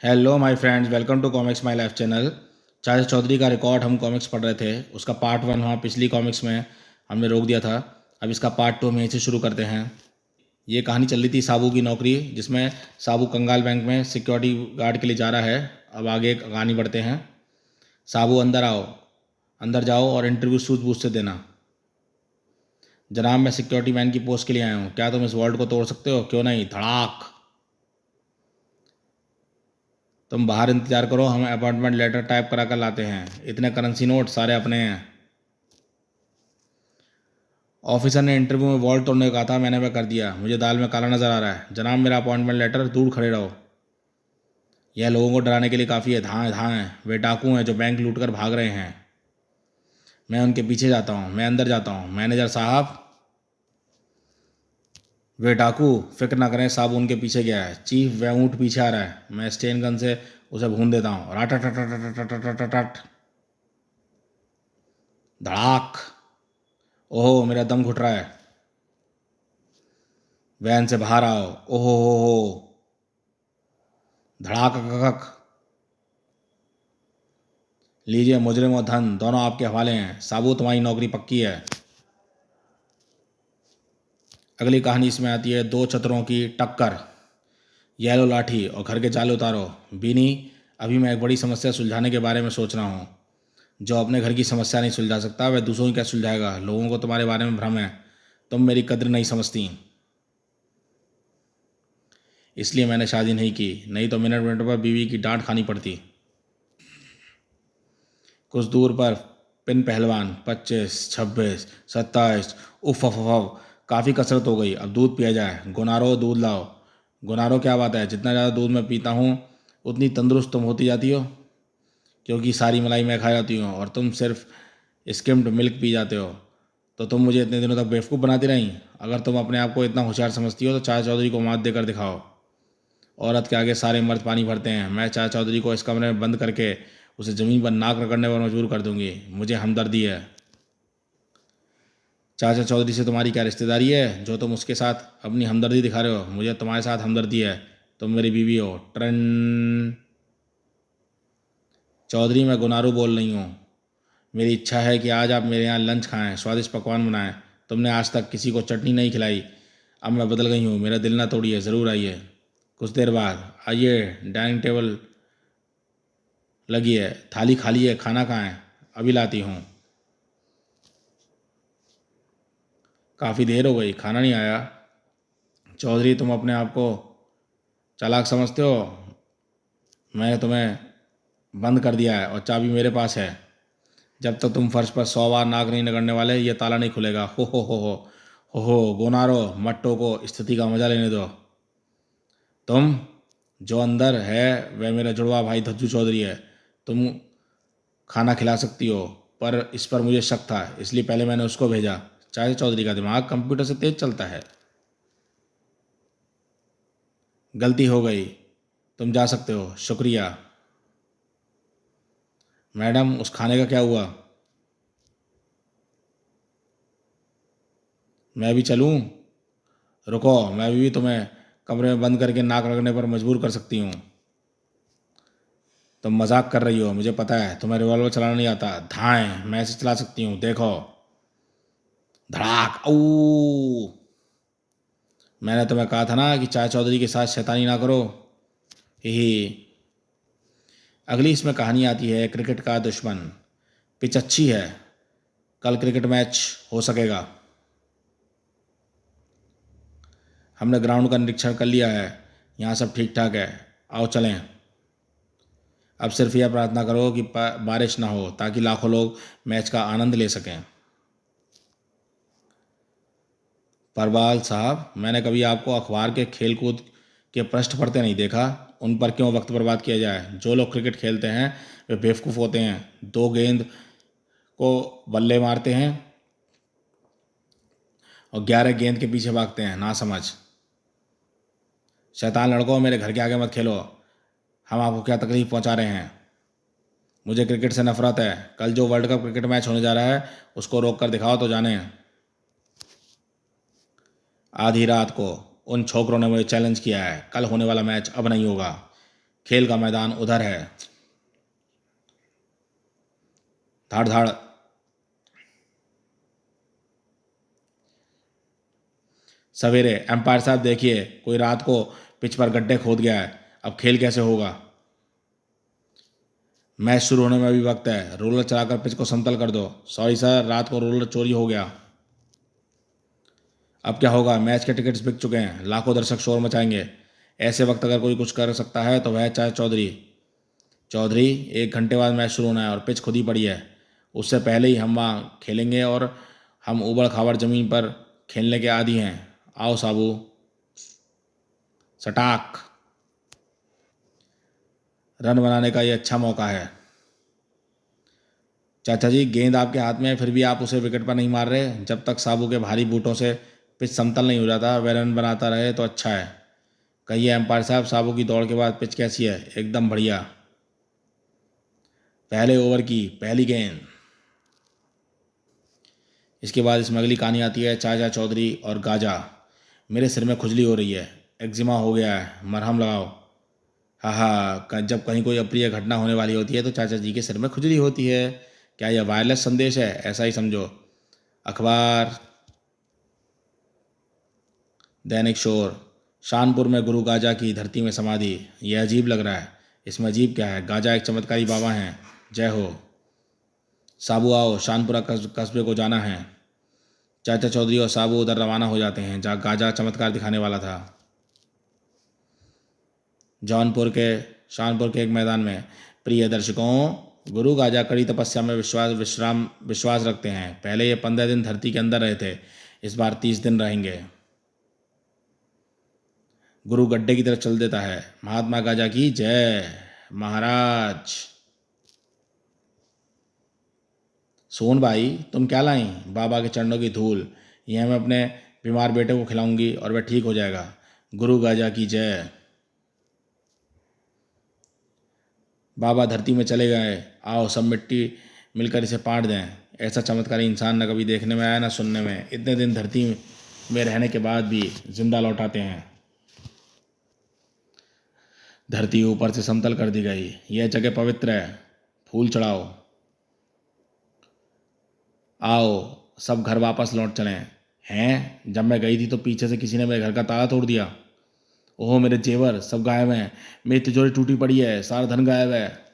Hello my friends, welcome to comics my life channel. Chacha Chaudhary का record हम comics पढ़ रहे थे। उसका पार्ट 1 वहाँ पिछली कॉमिक्स में हमने रोक दिया था। अब इसका पार्ट 2 हम यहीं से शुरू करते हैं। ये कहानी चल रही थी साबू की नौकरी, जिसमें साबू कंगाल बैंक में सिक्योरिटी गार्ड के लिए जा रहा है। अब आगे कहानी बढ़ते हैं। साबू अंदर आओ, अंदर जाओ और इंटरव्यू सूझबूझ से देना। जनाब, मैं सिक्योरिटी मैन की पोस्ट के लिए आया हूँ। क्या तुम इस वर्ल्ड को तोड़ सकते हो? क्यों नहीं? धड़ाक। तुम बाहर इंतजार करो, हम अपॉइंटमेंट लेटर टाइप करा कर लाते हैं। इतने करेंसी नोट सारे अपने हैं। ऑफिसर ने इंटरव्यू में वॉल्ट तोड़ने को कहा था, मैंने वह कर दिया। मुझे दाल में काला नजर आ रहा है। जनाब, मेरा अपॉइंटमेंट लेटर। दूर खड़े रहो। यह लोगों को डराने के लिए काफ़ी है। धाएं धाएं, वे डाकू हैं जो बैंक लूट कर भाग रहे हैं। मैं उनके पीछे जाता हूँ, मैं अंदर जाता हूँ। मैनेजर साहब, वे डाकू फिक्र ना करें, साहब उनके पीछे गया है। चीफ, वह ऊँट पीछे आ रहा है। मैं स्टेन गन से उसे भून देता हूँ। राटट। धड़ाक। ओहो, मेरा दम घुट रहा है। वैन से बाहर आओ। ओहो हो। धड़ाक। लीजिए, मुजरिम और धन दोनों आपके हवाले हैं। साबू, तुम्हारी नौकरी पक्की है। अगली कहानी इसमें आती है, दो चतुरों की टक्कर। येलो लाठी और घर के जाले उतारो। बीनी, अभी मैं एक बड़ी समस्या सुलझाने के बारे में सोच रहा हूँ। जो अपने घर की समस्या नहीं सुलझा सकता, वह दूसरों की क्या सुलझाएगा? लोगों को तुम्हारे बारे में भ्रम है। तुम मेरी कद्र नहीं समझती, इसलिए मैंने शादी नहीं की। नहीं तो मिनट मिनट पर बीवी की डांट खानी पड़ती। कुछ दूर पर पिन पहलवान। 25, 26, 27। उफ अफ अफ, काफ़ी कसरत हो गई। अब दूध पिया जाए। गुनारो, दूध लाओ। गुनारो, क्या बात है? जितना ज़्यादा दूध मैं पीता हूँ उतनी तंदुरुस्त तुम होती जाती हो, क्योंकि सारी मलाई मैं खा जाती हूँ और तुम सिर्फ स्किम्ड मिल्क पी जाते हो। तो तुम मुझे इतने दिनों तक बेवकूफ़ बनाती रही। अगर तुम अपने आप को इतना होशियार समझती हो तो चाचा चौधरी को मात देकर दिखाओ। औरत के आगे सारे मर्द पानी भरते हैं। मैं चाचा चौधरी को इस कमरे में बंद करके उसे ज़मीन पर नाक रगड़ने पर मजबूर कर दूंगी। मुझे हमदर्दी है। चाचा चौधरी से तुम्हारी क्या रिश्तेदारी है जो तुम उसके साथ अपनी हमदर्दी दिखा रहे हो? मुझे तुम्हारे साथ हमदर्दी है। तुम मेरी बीवी हो। ट्रन। चौधरी, मैं गुनारू बोल रही हूँ। मेरी इच्छा है कि आज आप मेरे यहाँ लंच खाएं, स्वादिष्ट पकवान बनाएं। तुमने आज तक किसी को चटनी नहीं खिलाई। अब मैं बदल गई हूँ। मेरा दिल ना तोड़िए, ज़रूर आइए। कुछ देर बाद आइए। डाइनिंग टेबल लगी है, थाली खाली है, खाना कहाँ है? अभी लाती हूँ। काफ़ी देर हो गई, खाना नहीं आया। चौधरी, तुम अपने आप को चालाक समझते हो। मैंने तुम्हें बंद कर दिया है और चाबी मेरे पास है। जब तक तुम फर्श पर 100 बार नाक नहीं रगड़ने वाले, ये ताला नहीं खुलेगा। हो गोनारो, मट्टो को स्थिति का मजा लेने दो। तुम, जो अंदर है वह मेरा जुड़वा भाई धज्जू चौधरी है। तुम खाना खिला सकती हो, पर इस पर मुझे शक था, इसलिए पहले मैंने उसको भेजा। चाचा चौधरी का दिमाग कंप्यूटर से तेज चलता है। गलती हो गई, तुम जा सकते हो। शुक्रिया। मैडम, उस खाने का क्या हुआ? मैं भी चलूं? रुको, मैं भी तुम्हें कमरे में बंद करके नाक रगड़ने पर मजबूर कर सकती हूँ। तुम मजाक कर रही हो, मुझे पता है। तुम्हें रिवॉल्वर चलाना नहीं आता। धाएं, मैं इसे चला सकती हूँ, देखो। धड़ाक। ओ, मैंने तुम्हें कहा था ना कि चाचा चौधरी के साथ शैतानी ना करो। ही। अगली इसमें कहानी आती है, क्रिकेट का दुश्मन। पिच अच्छी है, कल क्रिकेट मैच हो सकेगा। हमने ग्राउंड का निरीक्षण कर लिया है, यहाँ सब ठीक ठाक है। आओ चलें। अब सिर्फ यह प्रार्थना करो कि बारिश ना हो, ताकि लाखों लोग मैच का आनंद ले सकें। परबाल साहब, मैंने कभी आपको अखबार के खेल कूद के पृष्ठ पढ़ते नहीं देखा। उन पर क्यों वक्त बर्बाद किया जाए? जो लोग क्रिकेट खेलते हैं वे बेवकूफ़ होते हैं। दो गेंद को बल्ले मारते हैं और 11 गेंद के पीछे भागते हैं, ना समझ। शैतान लड़कों, मेरे घर के आगे मत खेलो। हम आपको क्या तकलीफ पहुंचा रहे हैं? मुझे क्रिकेट से नफरत है। कल जो वर्ल्ड कप क्रिकेट मैच होने जा रहा है उसको रोक कर दिखाओ तो जाने। आधी रात को उन छोकरों ने मुझे चैलेंज किया है। कल होने वाला मैच अब नहीं होगा। खेल का मैदान उधर है। धाड़ धाड़। सवेरे, एम्पायर साहब देखिए, कोई रात को पिच पर गड्ढे खोद गया है। अब खेल कैसे होगा? मैच शुरू होने में अभी वक्त है। रोलर चलाकर पिच को समतल कर दो। सॉरी सर, रात को रोलर चोरी हो गया। अब क्या होगा? मैच के टिकट्स बिक चुके हैं। लाखों दर्शक शोर मचाएंगे। ऐसे वक्त अगर कोई कुछ कर सकता है तो वह चाहे चौधरी। चौधरी, 1 घंटे बाद मैच शुरू होना है और पिच खुद ही पड़ी है। उससे पहले ही हम वहाँ खेलेंगे और हम ऊबड़ खाबड़ ज़मीन पर खेलने के आदी हैं। आओ साबू। सटाक। रन बनाने का ये अच्छा मौका है। चाचा जी, गेंद आपके हाथ में है, फिर भी आप उसे विकेट पर नहीं मार रहे। जब तक साबू के भारी बूटों से पिच समतल नहीं हो जाता वह रन बनाता रहे तो अच्छा है। कहिए एम्पायर साहब, साबू की दौड़ के बाद पिच कैसी है? एकदम बढ़िया। पहले ओवर की पहली गेंद। इसके बाद इसमें अगली कहानी आती है चाचा चौधरी और गाजा। मेरे सिर में खुजली हो रही है, एक्जिमा हो गया है, मरहम लगाओ। हाँ हाँ, जब कहीं कोई अप्रिय घटना होने वाली होती है तो चाचा जी के सिर में खुजली होती है। क्या यह वायरलेस संदेश है? ऐसा ही समझो। अखबार। दैनिक शोर। शानपुर में गुरु गाजा की धरती में समाधि। यह अजीब लग रहा है। इसमें अजीब क्या है? गाजा एक चमत्कारी बाबा हैं। जय हो। साबू आओ, शानपुरा कस्बे को जाना है। चाचा चौधरी और साबू उधर रवाना हो जाते हैं जहाँ गाजा चमत्कार दिखाने वाला था। जौनपुर के शानपुर के एक मैदान में। प्रिय दर्शकों, गुरु गाजा कड़ी तपस्या में विश्वास रखते हैं। पहले ये 15 दिन धरती के अंदर रहे थे, इस बार 30 दिन रहेंगे। गुरु गड्ढे की तरफ चल देता है। महात्मा गाजा की जय। महाराज। सोन भाई, तुम क्या लाई? बाबा के चरणों की धूल। यह मैं अपने बीमार बेटे को खिलाऊंगी और वह ठीक हो जाएगा। गुरु गाजा की जय। बाबा धरती में चले गए। आओ सब मिट्टी मिलकर इसे पाट दें। ऐसा चमत्कारी इंसान न कभी देखने में आया न सुनने में। इतने दिन धरती में रहने के बाद भी जिंदा लौटाते हैं। धरती ऊपर से समतल कर दी गई। यह जगह पवित्र है। फूल चढ़ाओ। आओ सब घर वापस लौट चलें। हैं, जब मैं गई थी तो पीछे से किसी ने मेरे घर का ताला तोड़ दिया। ओह, मेरे जेवर सब गायब हैं। मेरी तिजोरी टूटी पड़ी है, सारा धन गायब है।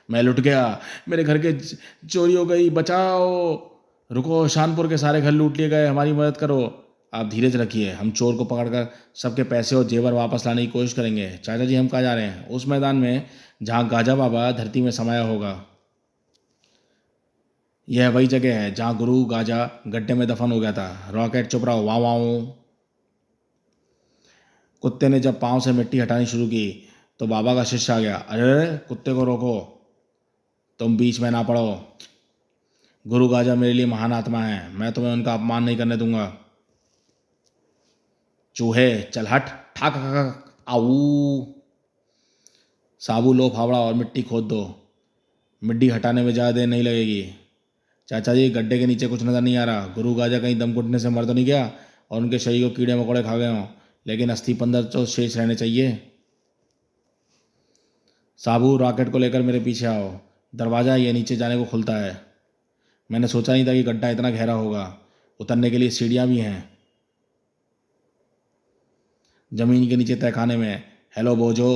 मैं लुट गया। मेरे घर के चोरी हो गई, बचाओ। रुको, शानपुर के सारे घर लूट लिए गए, हमारी मदद करो। आप धीरज रखिए, हम चोर को पकड़कर सबके पैसे और जेवर वापस लाने की कोशिश करेंगे। चाचा जी, हम कहाँ जा रहे हैं? उस मैदान में जहाँ गाजा बाबा धरती में समाया होगा। यह वही जगह है जहाँ गुरु गाजा गड्ढे में दफन हो गया था। रॉकेट चुप रहो, वाह वाह। कुत्ते ने जब पाँव से मिट्टी हटानी शुरू की तो बाबा का शिष्य आ गया। अरे कुत्ते को रोको, तुम बीच में ना पड़ो। गुरु गाजा मेरे लिए महान आत्मा है, मैं तुम्हें उनका अपमान नहीं करने दूंगा। चूहे, चल हट। ठाक आऊ। साबु लो फावड़ा और मिट्टी खोद दो। मिट्टी हटाने में ज़्यादा देर नहीं लगेगी। चाचा जी, गड्ढे के नीचे कुछ नज़र नहीं आ रहा। गुरु गाजा कहीं दम घुटने से मर तो नहीं गया और उनके शरीर को कीड़े मकोड़े खा गए हों, लेकिन अस्थि पंजर तो शेष रहने चाहिए। साबू, रॉकेट को लेकर मेरे पीछे आओ। दरवाज़ा ये नीचे जाने को खुलता है। मैंने सोचा नहीं था कि गड्ढा इतना गहरा होगा। उतरने के लिए सीढ़ियाँ भी हैं। ज़मीन के नीचे तहखाने में। हेलो बोझो,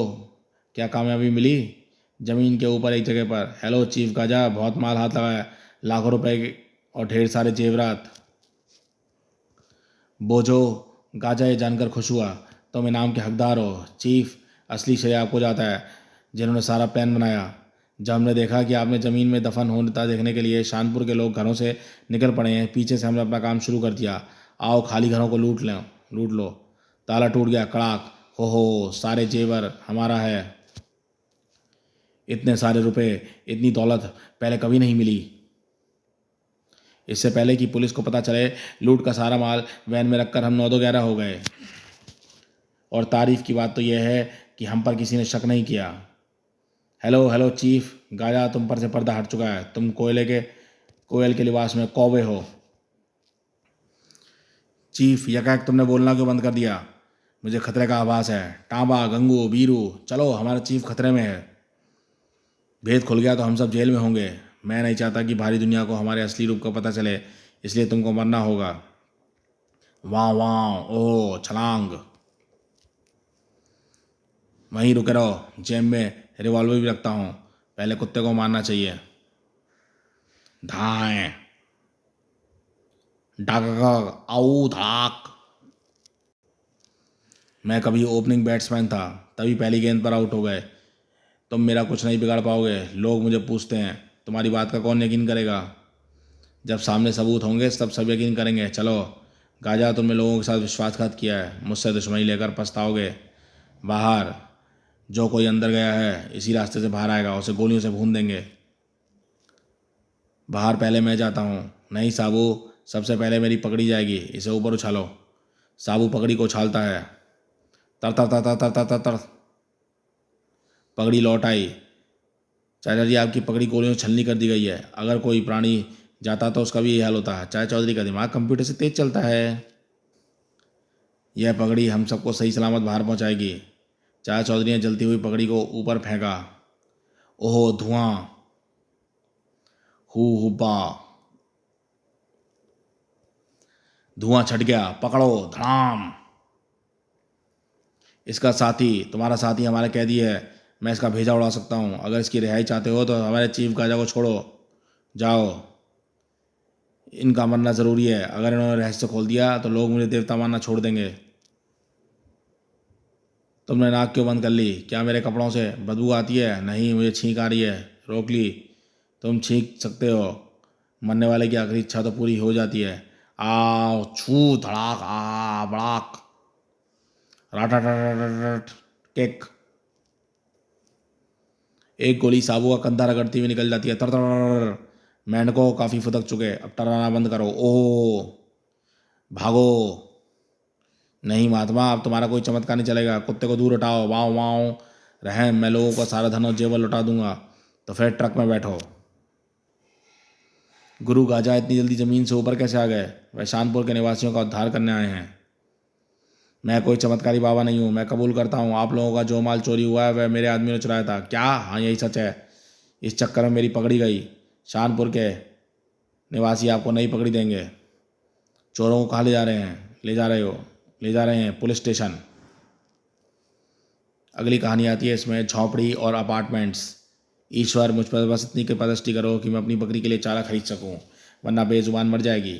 क्या कामयाबी मिली? ज़मीन के ऊपर एक जगह पर। हेलो चीफ गाजा, बहुत माल हाथ लगाया, लाखों रुपए और ढेर सारे जेवरात। बोझो, गाजा ये जानकर खुश हुआ, तुम इनाम के हकदार हो। चीफ, असली श्रेय आपको जाता है, जिन्होंने सारा प्लान बनाया। जब हमने देखा कि आपने ज़मीन में दफन होता देखने के लिए शानपुर के लोग घरों से निकल पड़े हैं, पीछे से हमने अपना काम शुरू कर दिया। आओ खाली घरों को लूट लो। ताला टूट गया, कड़ाक। हो, सारे जेवर हमारा है। इतने सारे रुपए, इतनी दौलत पहले कभी नहीं मिली। इससे पहले कि पुलिस को पता चले, लूट का सारा माल वैन में रखकर हम 9-11 हो गए। और तारीफ की बात तो यह है कि हम पर किसी ने शक नहीं किया। हेलो हेलो चीफ गाजा, तुम पर से पर्दा हट चुका है। तुम कोयल के लिबास में कौवे हो। चीफ, यकायक तुमने बोलना क्यों बंद कर दिया? मुझे खतरे का आभास है। टांबा, गंगू, बीरू, चलो, हमारा चीफ खतरे में है। भेद खुल गया तो हम सब जेल में होंगे। मैं नहीं चाहता कि भारी दुनिया को हमारे असली रूप का पता चले, इसलिए तुमको मरना होगा। वाह वाह, ओह छलांग। वहीं रुके रहो, जेब में रिवॉल्वर भी रखता हूँ, पहले कुत्ते को मारना चाहिए। धाएं, डाक, आऊ धाक। मैं कभी ओपनिंग बैट्समैन था, तभी पहली गेंद पर आउट हो गए। तुम मेरा कुछ नहीं बिगाड़ पाओगे। लोग मुझे पूछते हैं, तुम्हारी बात का कौन यकीन करेगा? जब सामने सबूत होंगे तब सब यकीन करेंगे। चलो गाजा, तुमने लोगों के साथ विश्वासघात किया है, मुझसे दुश्मनी लेकर पछताओगे। बाहर, जो कोई अंदर गया है इसी रास्ते से बाहर आएगा, उसे गोलियों से भून देंगे। बाहर पहले मैं जाता हूँ। नहीं साबू, सबसे पहले मेरी पकड़ी जाएगी, इसे ऊपर उछालो। साबू पकड़ी को उछालता है। तर तर तर तर तर तर तर तर। पगड़ी लौट आई। चाचा जी, आपकी पगड़ी गोलियों से छलनी कर दी गई है। अगर कोई प्राणी जाता तो उसका भी यही हाल होता है। चाचा चौधरी का दिमाग कंप्यूटर से तेज चलता है। यह पगड़ी हम सबको सही सलामत बाहर पहुंचाएगी। चाचा चौधरी ने जलती हुई पगड़ी को ऊपर फेंका। ओहो धुआं, हु हुब्बा। धुआं छट गया। पकड़ो, धड़ाम। इसका साथी, तुम्हारा साथी हमारा कैदी है। मैं इसका भेजा उड़ा सकता हूँ। अगर इसकी रिहाई चाहते हो तो हमारे चीफ गाजा को छोड़ो। जाओ, इनका मरना ज़रूरी है। अगर इन्होंने रहस्य खोल दिया तो लोग मुझे देवता मानना छोड़ देंगे। तुमने नाक क्यों बंद कर ली? क्या मेरे कपड़ों से बदबू आती है? नहीं, मुझे छींक आ रही है। रोक ली। तुम छींक सकते हो, मरने वाले की आखिरी इच्छा तो पूरी हो जाती है। आओ छू धड़ाक, आ बड़ाक, राटा, टेक। एक गोली साबू का कंधा रगड़ती हुई निकल जाती है। तर तर। मेंढको काफ़ी फुदक चुके, अब टर्राना बंद करो। ओह, भागो। नहीं महात्मा, अब तुम्हारा कोई चमत्कार नहीं चलेगा। कुत्ते को दूर हटाओ। Wow wow. रहम, मैं लोगों का सारा धन और जेवर लौटा दूंगा। तो फिर ट्रक में बैठो। गुरु गाजा इतनी जल्दी ज़मीन से ऊपर कैसे आ गए? वह शानपुर के निवासियों का उद्धार करने आए हैं। मैं कोई चमत्कारी बाबा नहीं हूँ। मैं कबूल करता हूँ, आप लोगों का जो माल चोरी हुआ है वह मेरे आदमी ने चुराया था। क्या? हाँ, यही सच है। इस चक्कर में मेरी पकड़ी गई। शानपुर के निवासी आपको नहीं पकड़ी देंगे। चोरों को कहाँ ले जा रहे हैं? ले जा रहे हैं पुलिस स्टेशन। अगली कहानी आती है इसमें, झोंपड़ी और अपार्टमेंट्स। ईश्वर, मुझ पर बस इतनी कृपा दृष्टि करो कि मैं अपनी बकरी के लिए चारा खरीद सकूं, वरना बेजुबान मर जाएगी।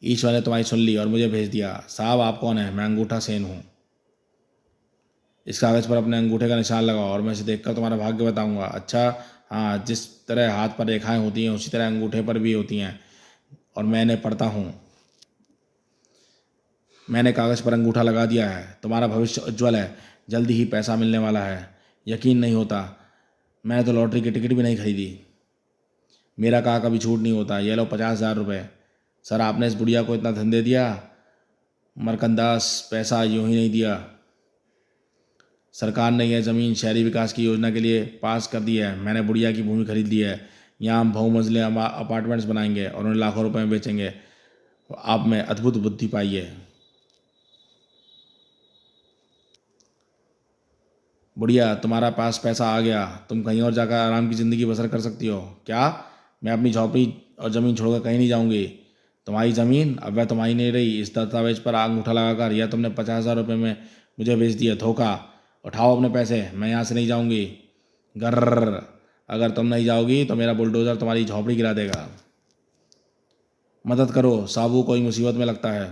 ईश्वर ने तुम्हारी सुन ली और मुझे भेज दिया। साहब, आप कौन हैं? मैं अंगूठा सेन हूँ। इस कागज़ पर अपने अंगूठे का निशान लगाओ और मैं इसे देखकर तुम्हारा भाग्य बताऊंगा। अच्छा, हाँ, जिस तरह हाथ पर रेखाएं होती हैं उसी तरह अंगूठे पर भी होती हैं, और मैं इन्हें पढ़ता हूँ। मैंने कागज़ पर अंगूठा लगा दिया है। तुम्हारा भविष्य उज्ज्वल है। जल्दी ही पैसा मिलने वाला है। यकीन नहीं होता, मैंने तो लॉटरी की टिकट भी नहीं खरीदी। मेरा कहा कभी झूठ नहीं होता। ये लो 50,000 रुपये। सर, आपने इस बुढ़िया को इतना धन दे दिया? मरकंदास, पैसा यूं ही नहीं दिया। सरकार ने यह ज़मीन शहरी विकास की योजना के लिए पास कर दी है। मैंने बुढ़िया की भूमि खरीद ली है। यहाँ हम बहुमंजिले अपार्टमेंट्स बनाएंगे और उन्हें लाखों रुपए में बेचेंगे। आप में अद्भुत बुद्धि पाई है। बुढ़िया, तुम्हारा पास पैसा आ गया, तुम कहीं और जाकर आराम की ज़िंदगी बसर कर सकती हो। क्या? मैं अपनी झोंपड़ी और ज़मीन छोड़कर कहीं नहीं जाऊंगी। तुम्हारी ज़मीन अब वह तुम्हारी नहीं रही। इस दस्तावेज पर अंगूठा लगाकर यह तुमने 50,000 रुपये में मुझे बेच दिया। धोखा। उठाओ अपने पैसे, मैं यहाँ से नहीं जाऊंगी। गर्र, अगर तुम नहीं जाओगी तो मेरा बुलडोज़र तुम्हारी झोंपड़ी गिरा देगा। मदद करो, साबू कोई मुसीबत में लगता है।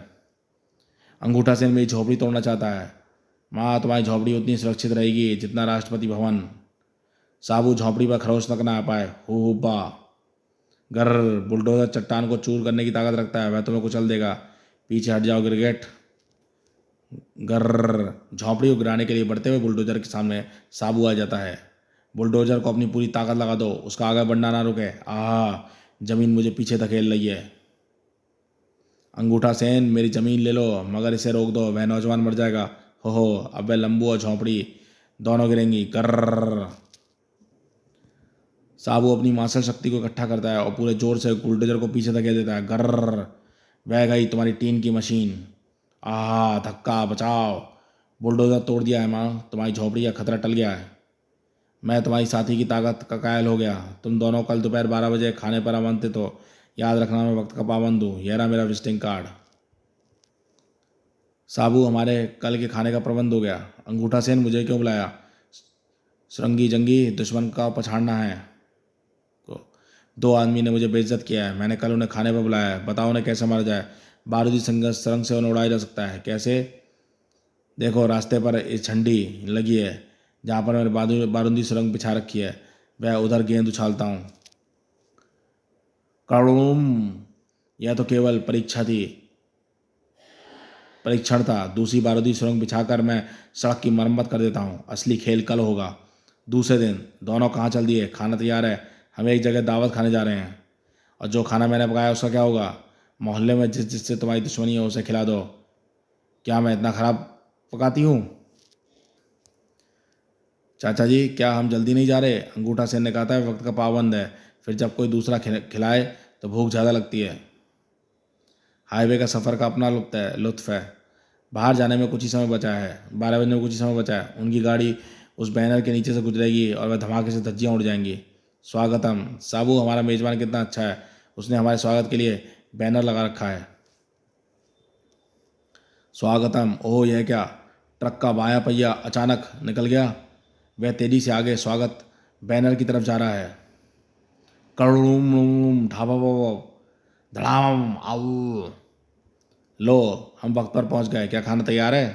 अंगूठा सेन मेरी झोंपड़ी तोड़ना चाहता है। माँ, तुम्हारी झोंपड़ी उतनी सुरक्षित रहेगी जितना राष्ट्रपति भवन। साबू झोंपड़ी पर खरोच तक ना आ पाए। हुब्बा। घर, बुलडोजर चट्टान को चूर करने की ताकत रखता है, वह तुम्हें कुचल देगा। पीछे हट जाओ गिरगिट। घर, झोंपड़ी को गिराने के लिए बढ़ते हुए बुलडोजर के सामने साबू आ जाता है। बुलडोजर को अपनी पूरी ताकत लगा दो, उसका आगे बढ़ना ना रुके। आह, जमीन मुझे पीछे धकेल रही है। अंगूठा सेन, मेरी ज़मीन ले लो, मगर इसे रोक दो, वह नौजवान मर जाएगा। हो, अब वह लंबू और झोंपड़ी दोनों गिरेंगी। कर्र। साबू अपनी मार्शल शक्ति को इकट्ठा करता है और पूरे जोर से बुलडोजर को पीछे धकेल देता है। गर्र। बह गई तुम्हारी टीन की मशीन। आहा, धक्का, बचाओ, बुलडोज़र तोड़ दिया है माँ, तुम्हारी झोपड़ी का खतरा टल गया है। मैं तुम्हारी साथी की ताकत का कायल हो गया। तुम दोनों कल दोपहर 12 बजे खाने पर आमंत्रित हो। याद रखना मैं वक्त का पाबंद हूँ। यह रहा मेरा विजिटिंग कार्ड। साबू, हमारे कल के खाने का प्रबंध हो गया। अंगूठा सेन, मुझे क्यों बुलाया? सुरंगी जंगी, दुश्मन का पछाड़ना है। को 2 आदमी ने मुझे बेइज्जत किया है। मैंने कल उन्हें खाने पर बुलाया है। बताओ उन्हें कैसे मारा जाए? बारूदी संघर्ष सुरंग से उन्हें उड़ाया जा सकता है। कैसे? देखो, रास्ते पर एक झंडी लगी है जहाँ पर मैंने बारूदी सुरंग बिछा रखी है। वह उधर गेंद उछालता हूँ। कड़ूम। यह तो केवल परीक्षण था। दूसरी बारूदी सुरंग बिछाकर मैं सड़क की मरम्मत कर देता हूँ। असली खेल कल होगा। दूसरे दिन। दोनों कहाँ चल दिए? खाना तैयार है। हम एक जगह दावत खाने जा रहे हैं। और जो खाना मैंने पकाया उसका क्या होगा? मोहल्ले में जिससे तुम्हारी दुश्मनी है उसे खिला दो। क्या मैं इतना खराब पकाती हूँ? चाचा जी, क्या हम जल्दी नहीं जा रहे? अंगूठा सेन ने कहा था वक्त का पाबंद है। फिर जब कोई दूसरा खिलाए तो भूख ज़्यादा लगती है। हाईवे का सफ़र का अपना लुत्फ़ है। बाहर जाने में कुछ ही समय बचा है। 12 बजने में कुछ ही समय बचा है। उनकी गाड़ी उस बैनर के नीचे से गुजरेगी और वह धमाके से धज्जियाँ उड़ जाएंगी। स्वागतम। साबू, हमारा मेज़बान कितना अच्छा है। उसने हमारे स्वागत के लिए बैनर लगा रखा है। स्वागतम। ओह, यह क्या? ट्रक का बायां पहिया अचानक निकल गया। वह तेजी से आगे स्वागत बैनर की तरफ जा रहा है। कड़ूम, ढाबा, धड़ाम, आऊ। लो, हम वक्त पर पहुंच गए। क्या खाना तैयार है?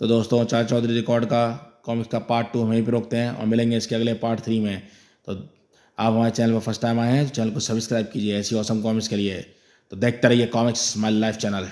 तो दोस्तों, चाचा चौधरी रिकॉर्ड का कॉमिक्स का पार्ट 2 हम यहीं पे रोकते हैं और मिलेंगे इसके अगले पार्ट 3 में। तो आप हमारे चैनल पर फर्स्ट टाइम आए हैं तो चैनल को सब्सक्राइब कीजिए ऐसी ऑसम कॉमिक्स के लिए। तो देखते रहिए कॉमिक्स माय लाइफ चैनल।